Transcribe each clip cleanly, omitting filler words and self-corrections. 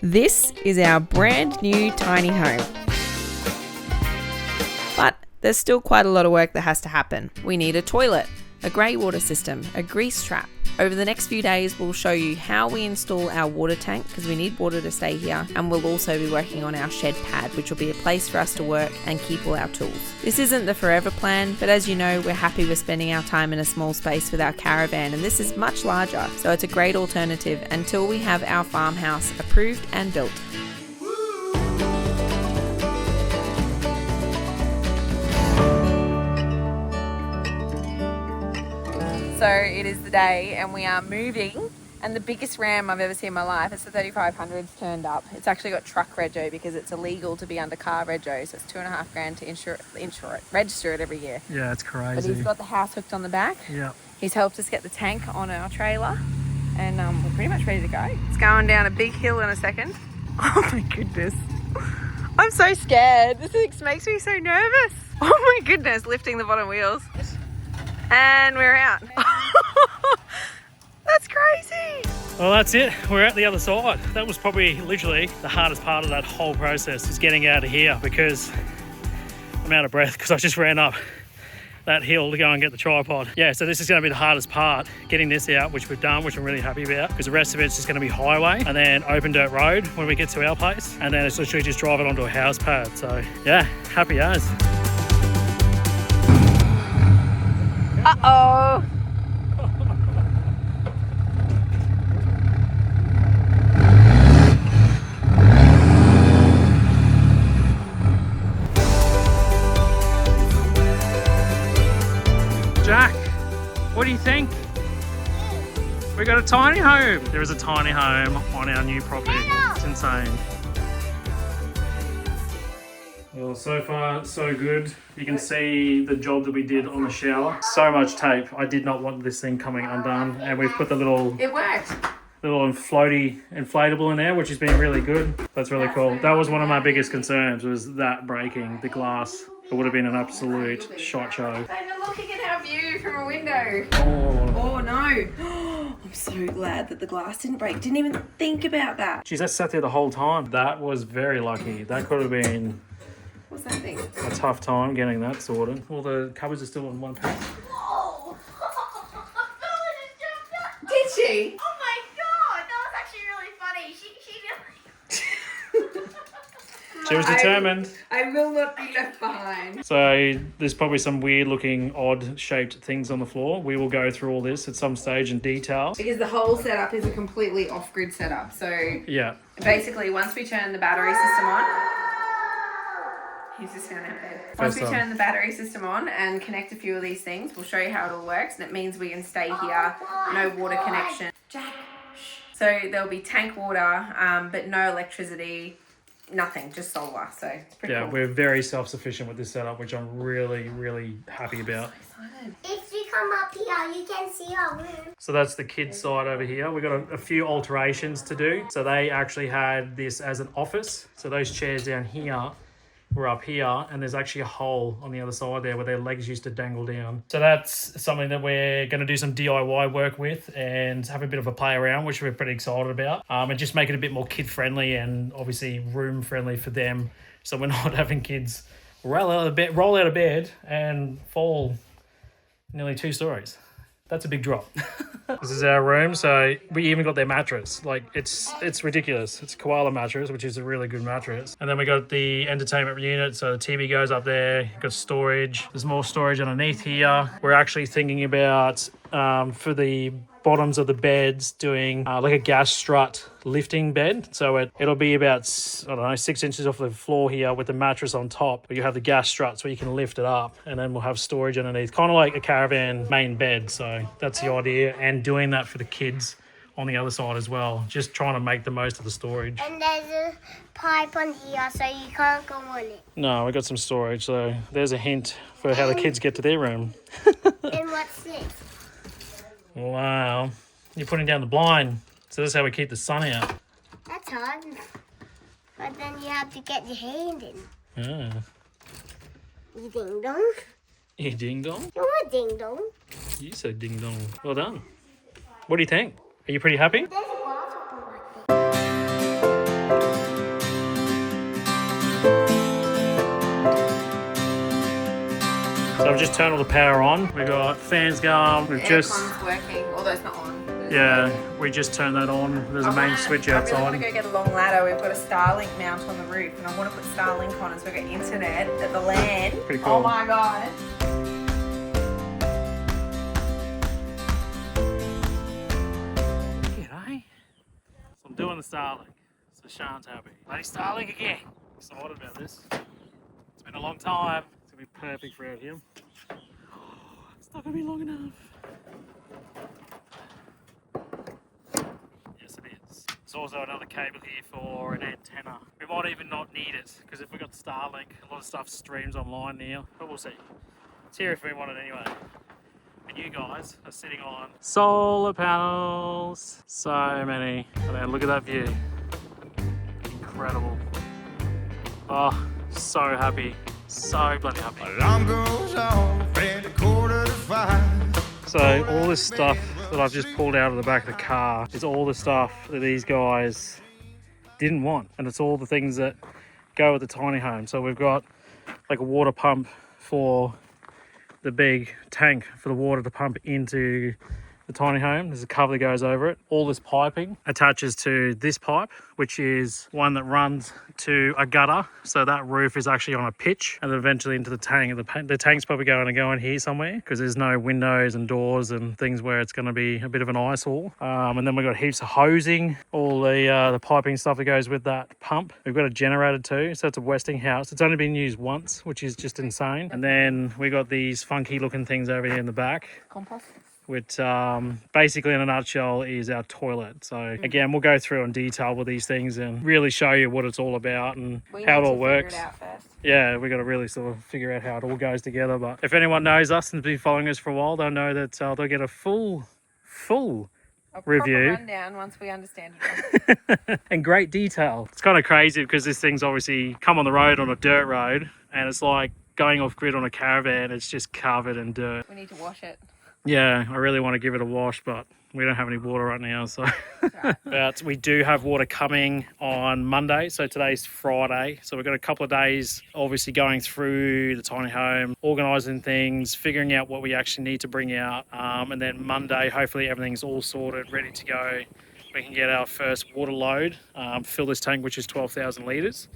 This is our brand new tiny home. But there's still quite a lot of work that has to happen. We need a toilet, a grey water system, a grease trap. Over the next few days, we'll show you how we install our water tank because we need water to stay here, and we'll also be working on our shed pad, which will be a place for us to work and keep all our tools. This isn't the forever plan, but as you know, we're happy with spending our time in a small space with our caravan, and this is much larger, so it's a great alternative until we have our farmhouse approved and built. So it is the day and we are moving, and the biggest Ram I've ever seen in my life, it's the 3500's turned up. It's actually got truck rego because it's illegal to be under car rego, so it's $2,500 to insure it, register it every year. Yeah, it's crazy. But he's got the house hooked on the back. Yeah. He's helped us get the tank on our trailer, and we're pretty much ready to go. It's going down a big hill in a second. Oh my goodness. I'm so scared. This makes me so nervous. Oh my goodness, lifting the bottom wheels. And we're out. That's crazy. Well, that's it. We're at the other side. That was probably literally the hardest part of that whole process, is getting out of here, because I'm out of breath because I just ran up that hill to go and get the tripod. Yeah, so this is going to be the hardest part, getting this out, which we've done, which I'm really happy about, because the rest of it's just going to be highway and then open dirt road when we get to our place, and then it's literally just drive it onto a house pad. So yeah, happy as. Uh-oh. Jack, what do you think? We got a tiny home. There is a tiny home on our new property. It's insane. Well, so far, so good. You can see the job that we did on the shower. So much tape. I did not want this thing coming undone. And we've put the little... It worked. Little inflatable in there, which has been really good. That's really cool. That was one of my biggest concerns, was that breaking, the glass. It would have been an absolute shot show. They're looking at our view from a window. Oh No. I'm so glad that the glass didn't break. Didn't even think about that. Geez, that sat there the whole time. That was very lucky. That could have been... What's that thing? A tough time getting that sorted. All the cupboards are still in one piece. Whoa! Bella just jumped up. Did she? Oh my god, that was actually really funny. She was determined. I will not be left behind. So there's probably some weird looking, odd shaped things on the floor. We will go through all this at some stage in detail. Because the whole setup is a completely off-grid setup. So yeah, basically once we turn the battery system on, he's just found out bed. Once we turn the battery system on and connect a few of these things, we'll show you how it all works, and it means we can stay here, no water connection. Jack, shh. So there'll be tank water, but no electricity, nothing, just solar. So it's pretty cool. we're very self-sufficient with this setup, which I'm really, really happy about. So excited. If you come up here, you can see our room. So that's the kids' side over here. We've got a few alterations to do. So they actually had this as an office. So those chairs down here were up here, and there's actually a hole on the other side there where their legs used to dangle down. So that's something that we're going to do some DIY work with and have a bit of a play around, which we're pretty excited about, and just make it a bit more kid friendly and obviously room friendly for them, so we're not having kids roll out of bed and fall nearly 2 stories. That's a big drop. This is our room, so we even got their mattress. Like, it's ridiculous. It's a koala mattress, which is a really good mattress. And then we got the entertainment unit, so the TV goes up there. Got storage. There's more storage underneath here. We're actually thinking about, for the bottoms of the beds, doing like a gas strut lifting bed. So it'll be about, 6 inches off the floor here with the mattress on top, but you have the gas struts where you can lift it up, and then we'll have storage underneath, kind of like a caravan main bed. So that's the idea, and doing that for the kids on the other side as well, just trying to make the most of the storage. And there's a pipe on here, so you can't go on it. No, we got some storage, so there's a hint for how the kids get to their room. And what's this? Wow, you're putting down the blind, so that's how we keep the sun out. That's hard. But then you have to get your hand in. Yeah. You ding dong. You ding dong? You're a ding dong. You said ding dong. Well done. What do you think? Are you pretty happy? There's a grasshopper right there. So I've just turned all the power on. We've got fans going. We've just Aircon's working, although it's not on. yeah, we just turned that on. There's a main switch I really outside. want to go get a long ladder. We've got a Starlink mount on the roof, and I want to put Starlink on so we've got internet at the land. Pretty cool. Oh my god. G'day. So I'm doing the Starlink. So Sean's happy. Bloody Starlink again. Excited about this. It's been a long time. It's gonna be perfect for out here. It's not gonna be long enough. Yes, it is. There's also another cable here for an antenna. We might even not need it because if we got Starlink, a lot of stuff streams online now. But we'll see. It's here if we want it anyway. And you guys are sitting on solar panels. So many. And then look at that view. Incredible. Oh, so happy. So bloody happy. Alarm goes off at 4:45. So all this stuff that I've just pulled out of the back of the car is all the stuff that these guys didn't want. And it's all the things that go with the tiny home. So we've got like a water pump for the big tank for the water to pump into the tiny home. There's a cover that goes over it. All this piping attaches to this pipe, which is one that runs to a gutter. So that roof is actually on a pitch and then eventually into the tank. The tank's probably going to go in here somewhere because there's no windows and doors and things where it's going to be a bit of an eyesore. And then we've got heaps of hosing, all the piping stuff that goes with that pump. We've got a generator too. So it's a Westinghouse. It's only been used once, which is just insane. And then we got these funky looking things over here in the back. Compost. Which basically in a nutshell is our toilet. So again, we'll go through in detail with these things and really show you what it's all about and how it all works. Figure it out first. Yeah, we got to really sort of figure out how it all goes together. But if anyone knows us and has been following us for a while, they'll know that they'll get a full review. Proper rundown once we understand it. And great detail. It's kind of crazy because this thing's obviously come on the road on a dirt road and it's like going off grid on a caravan. It's just covered in dirt. We need to wash it. Yeah, I really want to give it a wash, but we don't have any water right now, so. Right. But we do have water coming on Monday, so today's Friday. So we've got a couple of days, obviously going through the tiny home, organising things, figuring out what we actually need to bring out. And then Monday, hopefully everything's all sorted, ready to go. We can get our first water load, fill this tank, which is 12,000 litres.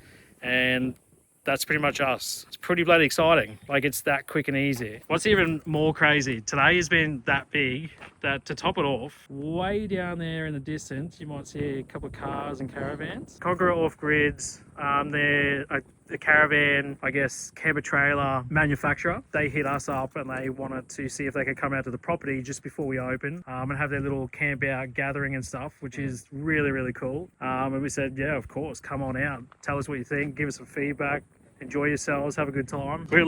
And that's pretty much us. It's pretty bloody exciting. Like, it's that quick and easy. What's even more crazy, today has been that big that to top it off, way down there in the distance, you might see a couple of cars and caravans. Conqueror off-grids, they're a caravan, I guess, camper trailer manufacturer. They hit us up and they wanted to see if they could come out to the property just before we open and have their little camp out gathering and stuff, which is really, really cool. And we said, yeah, of course, come on out. Tell us what you think, give us some feedback, enjoy yourselves, have a good time. We're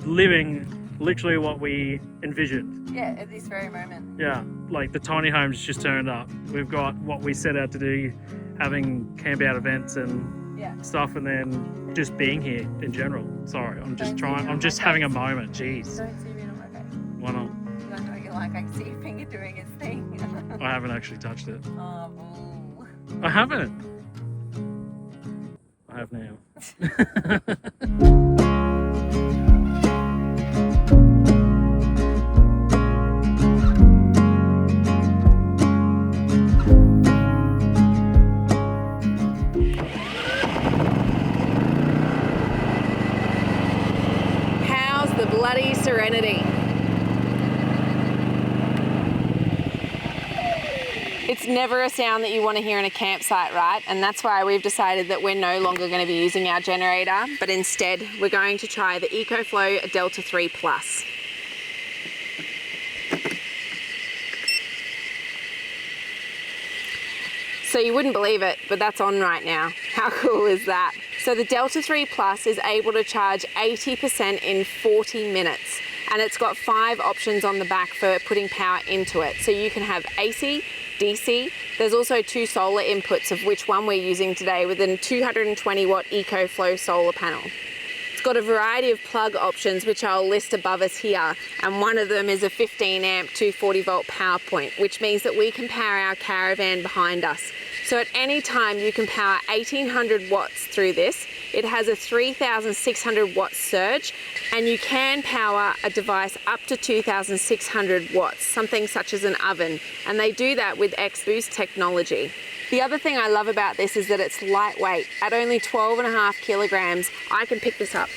living literally what we envisioned. Yeah, at this very moment. Yeah, like the tiny homes just turned up. We've got what we set out to do, having camp out events and stuff, and then just being here in general. Sorry, I'm just having a moment. Jeez. Don't see me on my face. Why not? I know you like, I can see your finger doing its thing. I haven't actually touched it. Oh, boo. I haven't. I have now. How's the bloody serenity? It's never a sound that you want to hear in a campsite, right? And that's why we've decided that we're no longer going to be using our generator, but instead we're going to try the EcoFlow Delta 3 Plus. So you wouldn't believe it, but that's on right now. How cool is that? So the Delta 3 Plus is able to charge 80% in 40 minutes. And it's got 5 options on the back for putting power into it. So you can have AC, DC. There's also 2 solar inputs, of which one we're using today with a 220 watt EcoFlow solar panel. It's got a variety of plug options, which I'll list above us here. And one of them is a 15 amp 240 volt power point, which means that we can power our caravan behind us. So at any time you can power 1800 watts through this. It has a 3,600 watt surge, and you can power a device up to 2,600 watts, something such as an oven, and they do that with X-Boost technology. The other thing I love about this is that it's lightweight. At only 12.5 kilograms, I can pick this up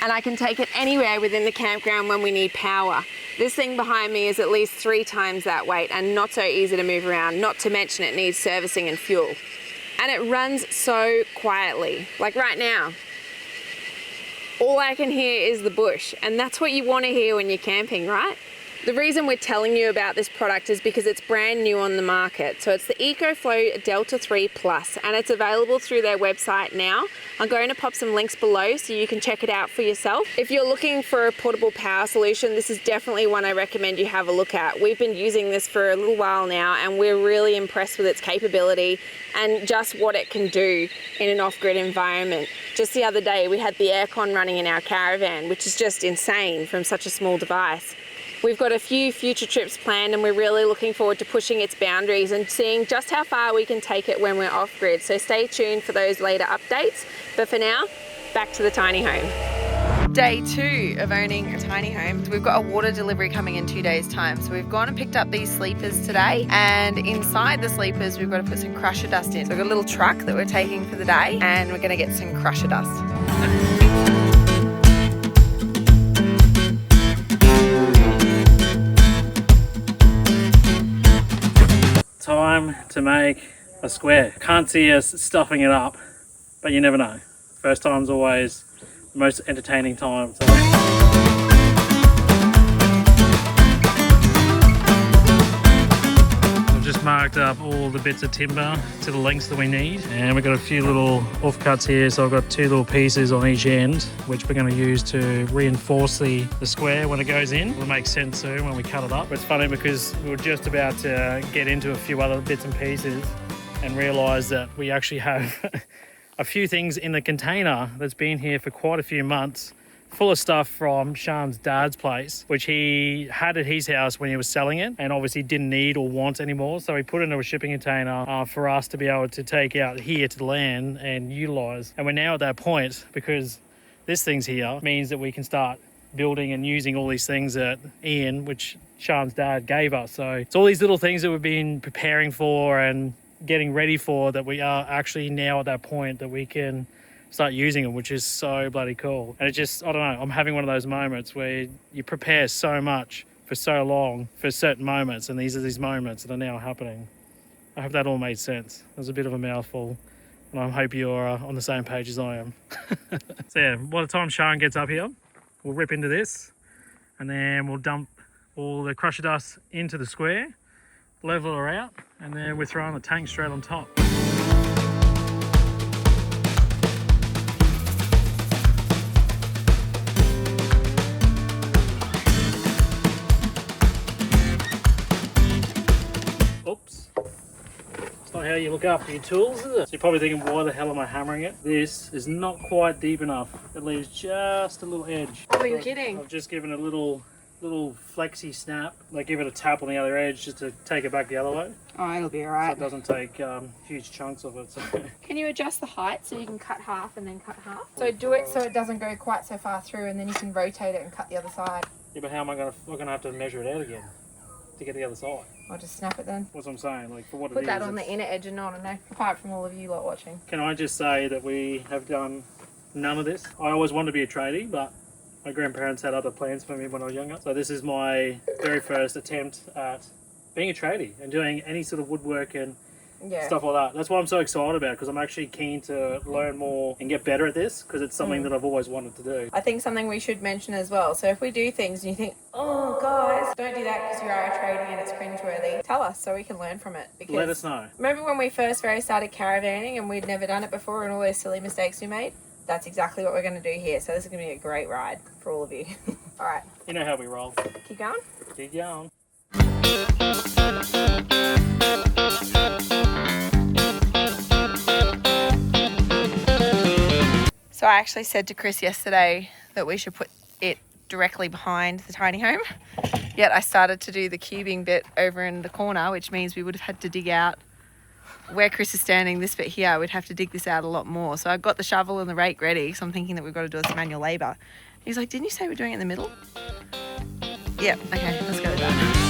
and I can take it anywhere within the campground when we need power. This thing behind me is at least 3 times that weight and not so easy to move around, not to mention it needs servicing and fuel. And it runs so quietly, like right now. All I can hear is the bush, and that's what you want to hear when you're camping, right? The reason we're telling you about this product is because it's brand new on the market. So it's the EcoFlow Delta 3 Plus, and it's available through their website now. I'm going to pop some links below so you can check it out for yourself. If you're looking for a portable power solution, this is definitely one I recommend you have a look at. We've been using this for a little while now, and we're really impressed with its capability and just what it can do in an off-grid environment. Just the other day, we had the aircon running in our caravan, which is just insane from such a small device. We've got a few future trips planned, and we're really looking forward to pushing its boundaries and seeing just how far we can take it when we're off-grid. So stay tuned for those later updates. But for now, back to the tiny home. Day 2 of owning a tiny home. We've got a water delivery coming in 2 days' time. So we've gone and picked up these sleepers today, and inside the sleepers we've got to put some crusher dust in. So we've got a little truck that we're taking for the day, and we're going to get some crusher dust. Time to make a square. Can't see us stuffing it up, but you never know. First time's always the most entertaining time. So I've just marked up all the bits of timber to the lengths that we need, and we've got a few little offcuts here. So I've got 2 little pieces on each end, which we're going to use to reinforce the square when it goes in. It'll make sense soon when we cut it up. It's funny because we were just about to get into a few other bits and pieces and realise that we actually have a few things in the container that's been here for quite a few months, full of stuff from Sean's dad's place, which he had at his house when he was selling it and obviously didn't need or want anymore. So he put it into a shipping container for us to be able to take out here to the land and utilise. And we're now at that point, because this thing's here, means that we can start building and using all these things that Ian, which Sean's dad, gave us. So it's all these little things that we've been preparing for and getting ready for, that we are actually now at that point that we can start using them, which is so bloody cool. And it just, I don't know, I'm having one of those moments where you prepare so much for so long for certain moments, and these are these moments that are now happening. I hope that all made sense. It was a bit of a mouthful, and I hope you're on the same page as I am. So yeah, by the time Sean gets up here, we'll rip into this, and then we'll dump all the crusher dust into the square, level her out, and then we're throwing the tank straight on top. Oops. It's not how you look after your tools, is it? So you're probably thinking, why the hell am I hammering it? This is not quite deep enough. It leaves just a little edge. Oh, you're kidding. I've just given it a little flexi snap, like give it a tap on the other edge just to take it back the other way. Oh, it'll be So alright. it doesn't take huge chunks of it. So. Can you adjust the height so you can cut half and then cut half? So do it so it doesn't go quite so far through, and then you can rotate it and cut the other side. Yeah, but how am I gonna? We're gonna have to measure it out again to get the other side. I'll just snap it then. That's what I'm saying. Like for what Put it is. that on the inner edge and not on there, apart from all of you lot watching. Can I just say that we have done none of this? I always wanted to be a tradie, but my grandparents had other plans for me when I was younger. So this is my very first attempt at being a tradie and doing any sort of woodwork and stuff like that. That's what I'm so excited about, because I'm actually keen to learn more and get better at this, because it's something that I've always wanted to do. I think something we should mention as well. So if we do things and you think, oh guys, don't do that because you are a tradie and it's cringeworthy, tell us so we can learn from it. Because Let us know. remember when we first started caravanning and we'd never done it before and all those silly mistakes we made? That's exactly what we're going to do here. So this is going to be a great ride for all of you. All right. You know how we roll. Keep going. Keep going. So I actually said to Chris yesterday that we should put it directly behind the tiny home. Yet I started to do the cubing bit over in the corner, which means we would have had to dig out where Chris is standing, this bit here, we'd have to dig this out a lot more. So I got the shovel and the rake ready, so I'm thinking that we've got to do this manual labour. He's like, didn't you say we're doing it in the middle? Yep, okay, let's go with that.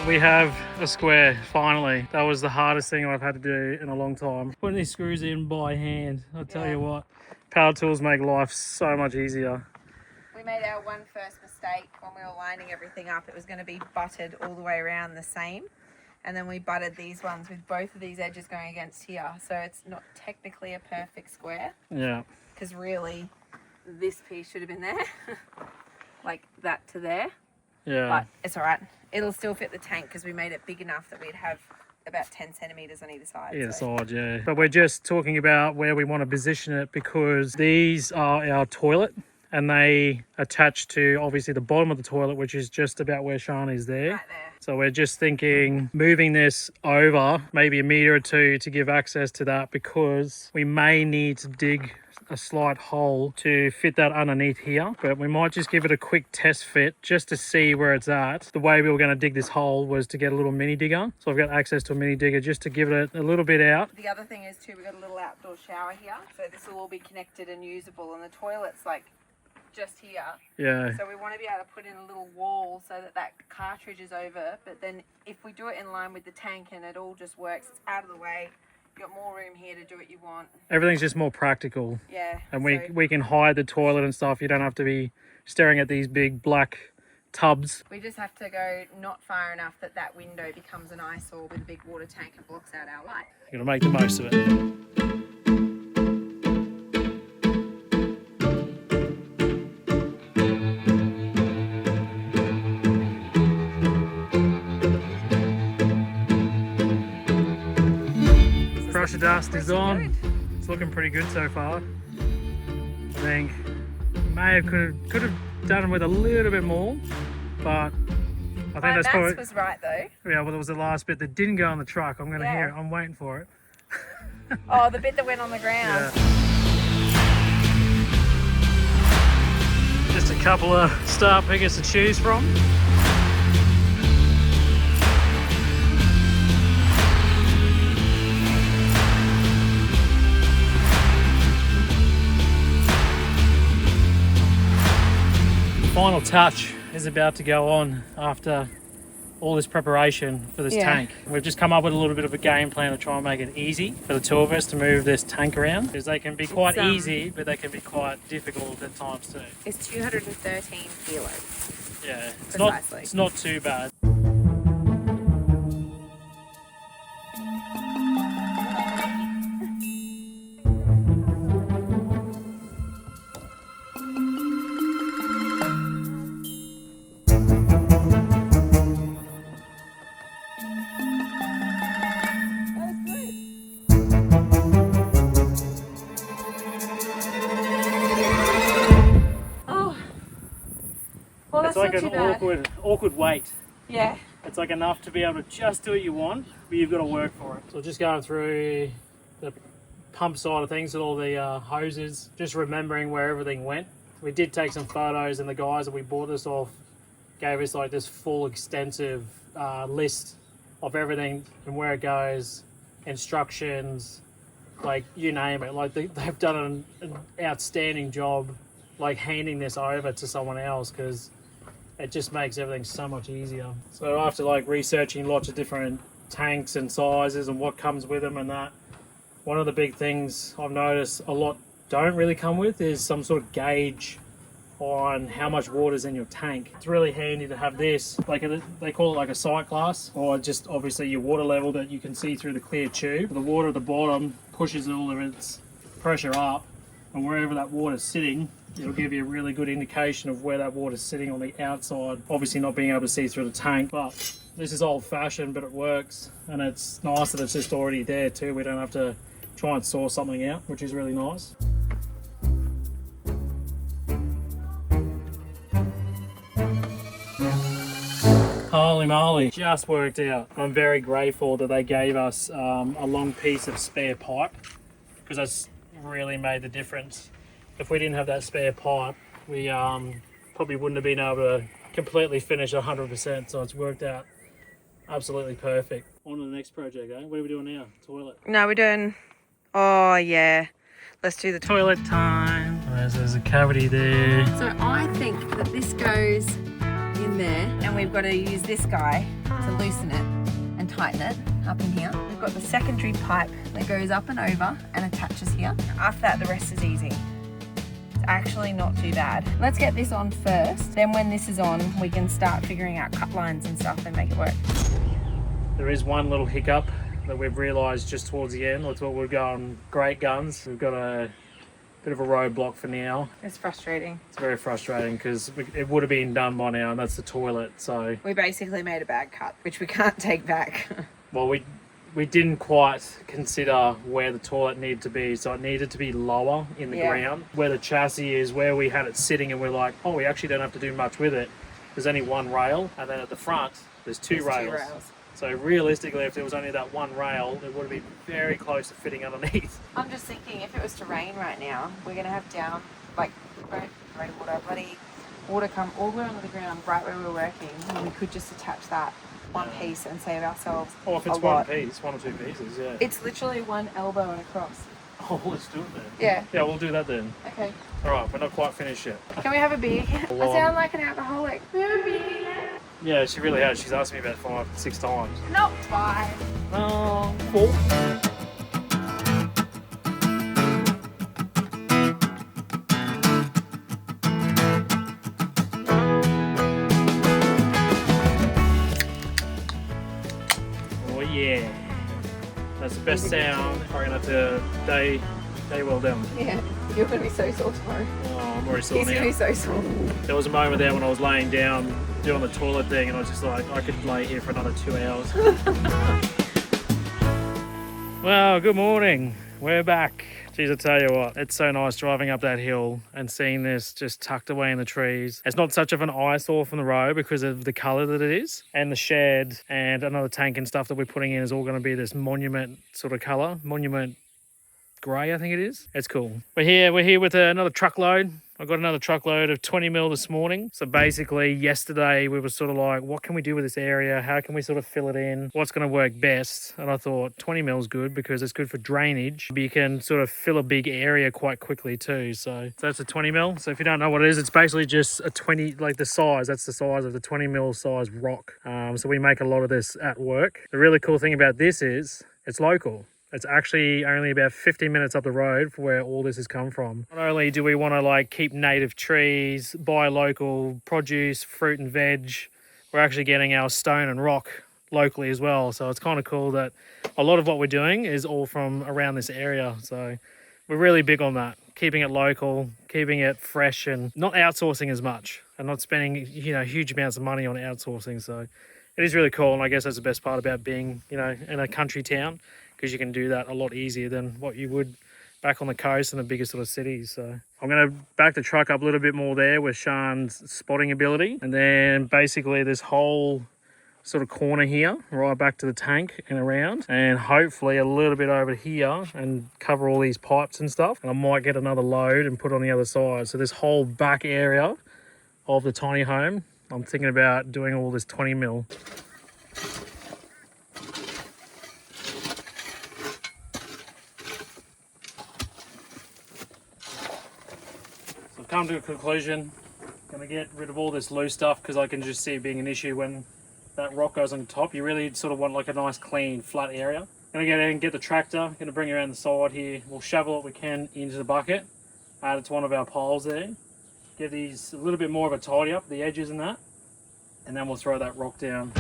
We have a square, finally. That was the hardest thing I've had to do in a long time. Putting these screws in by hand, I'll tell you what, power tools make life so much easier. We made our first mistake when we were lining everything up. It was going to be butted all the way around the same. And then we butted these ones with both of these edges going against here. So it's not technically a perfect square. Yeah. Because really, this piece should have been there. Like that to there. Yeah. But it's all right. It'll still fit the tank because we made it big enough that we'd have about 10 centimetres on either side. Either side, yeah. But we're just talking about where we want to position it because these are our toilet and they attach to obviously the bottom of the toilet, which is just about where Shani's there. Right there. So we're just thinking moving this over maybe a metre or two to give access to that because we may need to dig a slight hole to fit that underneath here, but we might just give it a quick test fit just to see where it's at. The way we were going to dig this hole was to get a little mini digger, so I've got access to a mini digger just to give it a little bit out. The other thing is too, we've got a little outdoor shower here, so this will all be connected and usable, and the toilet's like just here. Yeah. So we want to be able to put in a little wall so that that cartridge is over, but then if we do it in line with the tank and it all just works, it's out of the way. You've got more room here to do what you want. Everything's just more practical. Yeah. And we can hide the toilet and stuff. You don't have to be staring at these big black tubs. We just have to go not far enough that that window becomes an eyesore with a big water tank and blocks out our light. You're gonna make the most of it. Pressure dust is on. It's looking pretty good so far. I think could have done it with a little bit more, but I think My that's probably was right though. yeah. Well, it was the last bit that didn't go on the truck. I'm gonna hear it. I'm waiting for it. Oh, the bit that went on the ground. Yeah. Just a couple of star pickers to choose from. Final touch is about to go on after all this preparation for this tank. We've just come up with a little bit of a game plan to try and make it easy for the two of us to move this tank around, because they can be quite easy, but they can be quite difficult at times too. It's 213 kilos. Yeah, Precisely. It's not too bad. It's like an awkward weight. Yeah. It's like enough to be able to just do what you want, but you've got to work for it. So just going through the pump side of things with all the hoses, just remembering where everything went. We did take some photos, and the guys that we bought this off gave us like this full extensive list of everything and where it goes, instructions, like you name it. Like they've done an outstanding job like handing this over to someone else, because it just makes everything so much easier. So after like researching lots of different tanks and sizes and what comes with them and that, one of the big things I've noticed a lot don't really come with is some sort of gauge on how much water's in your tank. It's really handy to have this, like they call it like a sight glass, or just obviously your water level that you can see through the clear tube. The water at the bottom pushes all of its pressure up, and wherever that water's sitting, it'll give you a really good indication of where that water's sitting on the outside. Obviously not being able to see through the tank, but this is old fashioned, but it works. And it's nice that it's just already there too. We don't have to try and source something out, which is really nice. Holy moly, just worked out. I'm very grateful that they gave us a long piece of spare pipe, because that's really made the difference. If we didn't have that spare pipe, we probably wouldn't have been able to completely finish 100%, so it's worked out absolutely perfect. On to the next project, eh? What are we doing now? Toilet. No, we're doing... Oh, yeah. Let's do the Toilet time. There's a cavity there. So I think that this goes in there, and we've got to use this guy to loosen it and tighten it up in here. We've got the secondary pipe that goes up and over and attaches here. After that, the rest is easy. It's actually not too bad. Let's get this on first. Then when this is on, we can start figuring out cut lines and stuff and make it work. There is one little hiccup that we've realised just towards the end. I thought we're going great guns. We've got a bit of a roadblock for now. It's frustrating. It's very frustrating because it would have been done by now, and that's the toilet. So We basically made a bad cut, which we can't take back. well, we didn't quite consider where the toilet needed to be, so it needed to be lower in the ground. Where the chassis is, where we had it sitting, and we're like, oh, we actually don't have to do much with it. There's only one rail, and then at the front, there's two rails. So realistically, if there was only that one rail, it would have been very close to fitting underneath. I'm just thinking, if it was to rain right now, we're going to have down, like, rainwater, bloody water come all the way onto the ground right where we're working, and we could just attach that one piece and save ourselves Oh, if it's one piece, one or two pieces, yeah. It's literally one elbow and across. Oh, let's do it then. Yeah. Yeah, we'll do that then. Okay. All right, we're not quite finished yet. Can we have a beer? I sound like an alcoholic. Can we have a beer? Yeah, she really has. She's asked me about 5, 6 times. Not 5. 4. Oh yeah, that's the best sound. We're gonna have to day well done. Yeah, you're going to be so sore tomorrow. Oh, I'm already sore He's going to now. be so sore. There was a moment there when I was laying down doing the toilet thing, and I was just like, I could lay here for another 2 hours. Well, good morning. We're back. Geez, I tell you what, it's so nice driving up that hill and seeing this just tucked away in the trees. It's not such of an eyesore from the road because of the colour that it is. And the shed and another tank and stuff that we're putting in is all going to be this monument sort of colour. Monument grey, I think it is. It's cool. We're here with another truckload. I got another truckload of 20 mil this morning. So basically yesterday we were sort of like, what can we do with this area? How can we sort of fill it in? What's going to work best? And I thought 20 mil is good because it's good for drainage. But you can sort of fill a big area quite quickly too. So that's a 20 mil. So if you don't know what it is, it's basically just a 20, like the size. That's the size of the 20 mil size rock. So we make a lot of this at work. The really cool thing about this is it's local. It's actually only about 15 minutes up the road for where all this has come from. Not only do we want to like keep native trees, buy local produce, fruit and veg, we're actually getting our stone and rock locally as well. So it's kind of cool that a lot of what we're doing is all from around this area. So we're really big on that, keeping it local, keeping it fresh and not outsourcing as much and not spending, huge amounts of money on outsourcing. So it is really cool. And I guess that's the best part about being, in a country town, because you can do that a lot easier than what you would back on the coast in the bigger sort of cities. So I'm going to back the truck up a little bit more there with Sean's spotting ability. And then basically this whole sort of corner here, right back to the tank and around. And hopefully a little bit over here and cover all these pipes and stuff. And I might get another load and put on the other side. So this whole back area of the tiny home, I'm thinking about doing all this 20 mil. Come to a conclusion. Gonna get rid of all this loose stuff because I can just see it being an issue when that rock goes on top. You really sort of want like a nice clean flat area. Gonna get in, get the tractor, gonna bring it around the side here. We'll shovel what we can into the bucket, add it to one of our piles there. Give these a little bit more of a tidy up, the edges and that, and then we'll throw that rock down.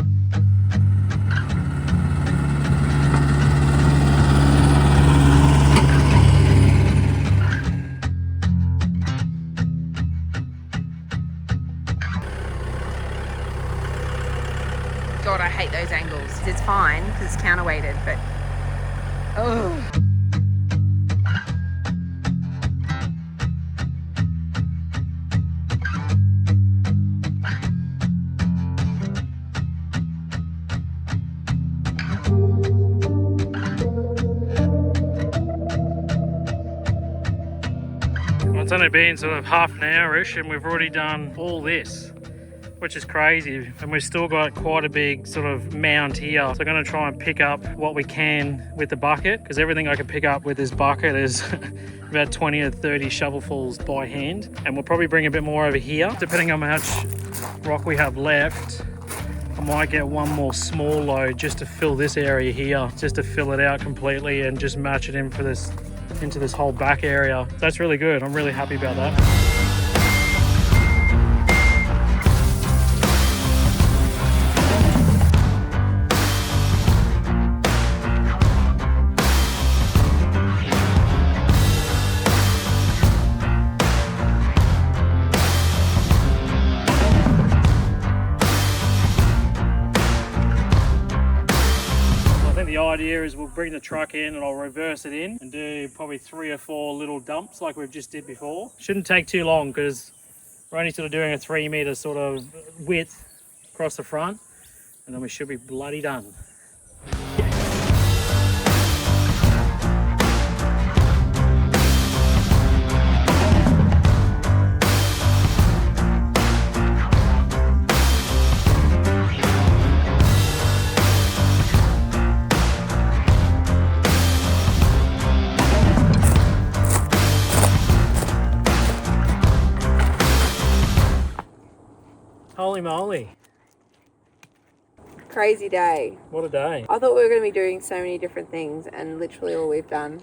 God, I hate those angles. It's fine because it's counterweighted, but oh. it's only been sort of half an hour-ish and we've already done all this, which is crazy, and we've still got quite a big sort of mound here. So I'm going to try and pick up what we can with the bucket, because everything I can pick up with this bucket is about 20 or 30 shovelfuls by hand, and we'll probably bring a bit more over here. Depending on how much rock we have left, I might get one more small load just to fill this area here, just to fill it out completely and just match it in for this, into this whole back area. That's really good. I'm really happy about that. The idea is we'll bring the truck in and I'll reverse it in and do probably 3 or 4 little dumps like we've just did before. Shouldn't take too long because we're only sort of doing a 3 meter sort of width across the front, and then we should be bloody done. Holy moly. Crazy day. What a day. I thought we were going to be doing so many different things, and literally all we've done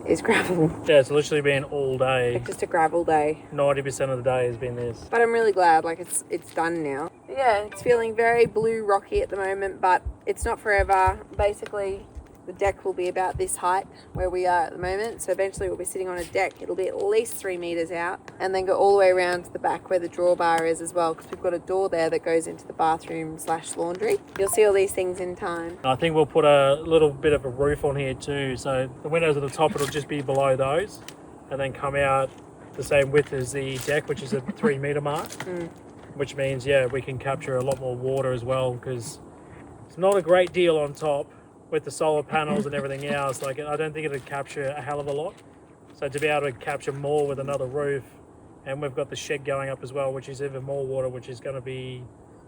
is gravel. Yeah, it's literally been all day. Like just a gravel day. 90% of the day has been this. But I'm really glad, like it's done now. Yeah, it's feeling very blue rocky at the moment, but it's not forever. Basically, the deck will be about this height where we are at the moment. So eventually we'll be sitting on a deck. It'll be at least 3 meters out, and then go all the way around to the back where the drawbar is as well, because we've got a door there that goes into the bathroom / laundry. You'll see all these things in time. I think we'll put a little bit of a roof on here too. So the windows at the top, it'll just be below those, and then come out the same width as the deck, which is a 3 meter mark. Which means, yeah, we can capture a lot more water as well, because it's not a great deal on top with the solar panels and everything else. Like, I don't think it'd capture a hell of a lot. So to be able to capture more with another roof, and we've got the shed going up as well, which is even more water, which is going to be,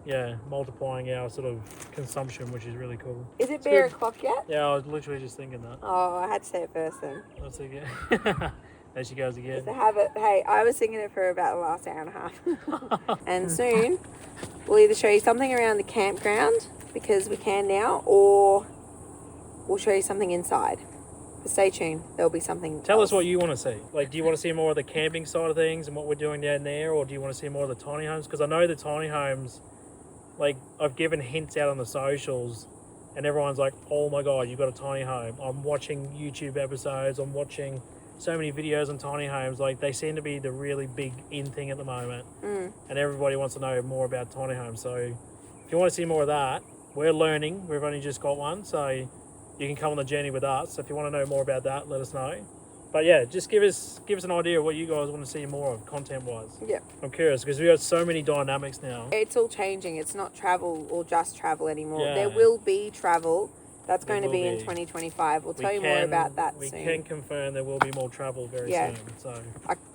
yeah, multiplying our sort of consumption, which is really cool. Is it beer o'clock yet? Yeah, I was literally just thinking that. Oh, I had to say it first then. That's again. There she goes again. To have it. Hey, I was thinking it for about the last hour and a half. And soon we'll either show you something around the campground, because we can now, or we'll show you something inside. But stay tuned, there'll be something Tell else. us what you want to see. Like, do you want to see more of the camping side of things and what we're doing down there, or do you want to see more of the tiny homes? Because I know the tiny homes, like, I've given hints out on the socials, and everyone's like, oh my god, you've got a tiny home. I'm watching YouTube episodes, I'm watching so many videos on tiny homes. Like, they seem to be the really big in thing at the moment, and everybody wants to know more about tiny homes. So if you want to see more of that, we're learning. We've only just got one, so you can come on the journey with us. So if you want to know more about that, let us know. But yeah, just give us an idea of what you guys want to see more of content wise. Yeah, I'm curious, because we got so many dynamics now. it's all changing. It's not travel or just travel anymore. Yeah. There will be travel. That's There going to will be in be. 2025. We'll tell you more about that we soon. We can confirm there will be more travel very soon. So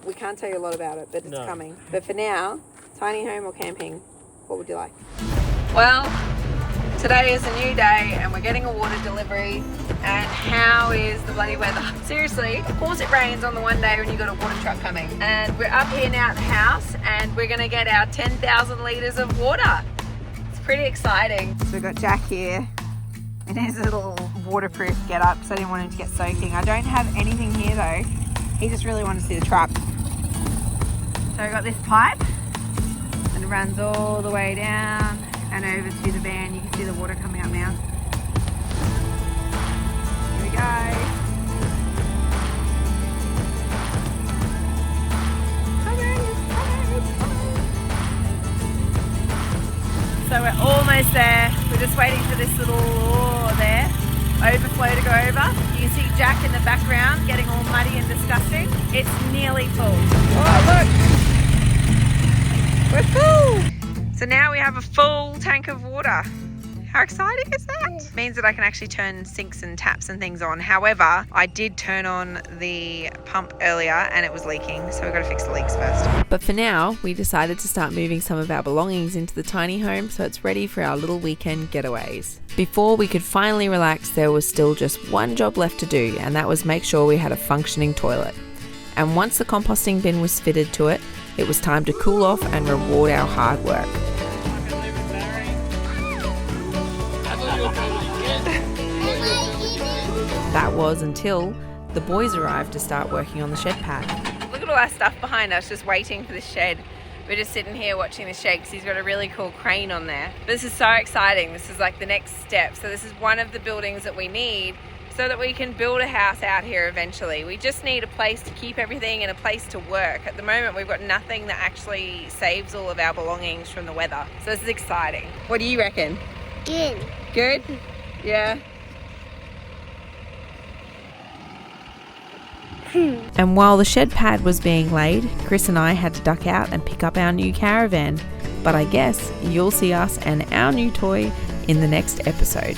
We can't tell you a lot about it, but it's No. coming. But for now, tiny home or camping, what would you like? Well, today is a new day and we're getting a water delivery, and how is the bloody weather? Seriously, of course it rains on the one day when you got a water truck coming. And we're up here now at the house and we're gonna get our 10,000 litres of water. It's pretty exciting. So we've got Jack here in his little waterproof get up, so I didn't want him to get soaking. I don't have anything here though. He just really wanted to see the truck. So I got this pipe and it runs all the way down and over to the van. You can see the water coming up now. Here we go. So we're almost there. We're just waiting for this little overflow to go over. You can see Jack in the background getting all muddy and disgusting. It's nearly full. Oh, look! We're full! So now we have a full tank of water. How exciting is that? Means that I can actually turn sinks and taps and things on. However, I did turn on the pump earlier and it was leaking, so we've got to fix the leaks first. But for now, we decided to start moving some of our belongings into the tiny home so it's ready for our little weekend getaways. Before we could finally relax, there was still just one job left to do, and that was make sure we had a functioning toilet. And once the composting bin was fitted to it, it was time to cool off and reward our hard work. That was until the boys arrived to start working on the shed pad. Look at all that stuff behind us just waiting for the shed. We're just sitting here watching the shed because he's got a really cool crane on there. But this is so exciting. This is like the next step. So this is one of the buildings that we need so that we can build a house out here eventually. We just need a place to keep everything and a place to work. At the moment, we've got nothing that actually saves all of our belongings from the weather. So this is exciting. What do you reckon? Good. Good? Yeah. And while the shed pad was being laid, Chris and I had to duck out and pick up our new caravan. But I guess you'll see us and our new toy in the next episode.